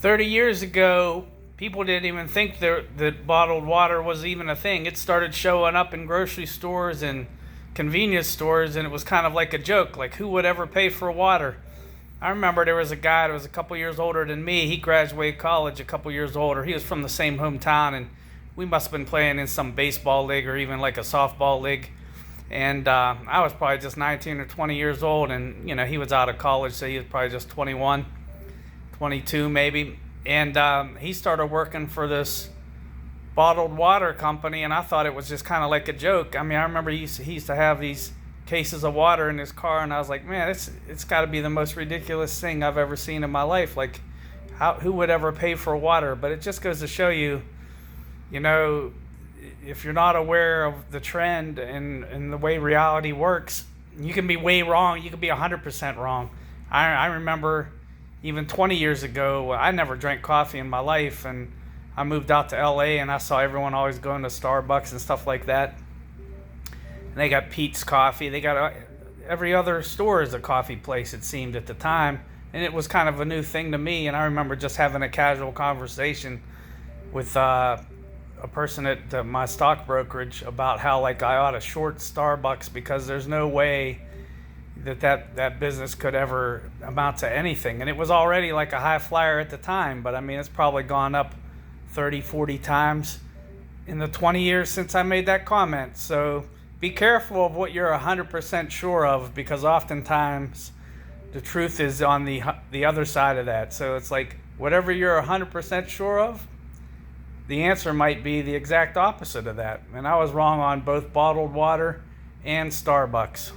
30 years ago, people didn't even think that bottled water was even a thing. It started showing up in grocery stores and convenience stores, and it was kind of like a joke. Like, who would ever pay for water? I remember there was a guy that was a couple years older than me. He graduated college a couple years older. He was from the same hometown, and we must have been playing in some baseball league or even like a softball league. And I was probably just 19 or 20 years old, and he was out of college, so he was probably just 21, 22 maybe. And he started working for this bottled water company, and I thought it was just kind of like a joke. I mean, I remember he used to have these cases of water in his car, and I was like, man, it's got to be the most ridiculous thing I've ever seen in my life. Like, who would ever pay for water? But it just goes to show you, you know, if you're not aware of the trend and the way reality works, you can be way wrong. You can be 100% wrong. I remember even 20 years ago, I never drank coffee in my life, and I moved out to LA, and I saw everyone always going to Starbucks and stuff like that. And they got Pete's Coffee. They got every other store is a coffee place, it seemed at the time. And it was kind of a new thing to me. And I remember just having a casual conversation with a person at my stock brokerage about how, like, I ought to short Starbucks because there's no way that business could ever amount to anything. And it was already like a high flyer at the time, but I mean, it's probably gone up 30, 40 times in the 20 years since I made that comment. So be careful of what you're 100% sure of, because oftentimes the truth is on the other side of that. So it's like whatever you're 100% sure of, the answer might be the exact opposite of that. And I was wrong on both bottled water and Starbucks.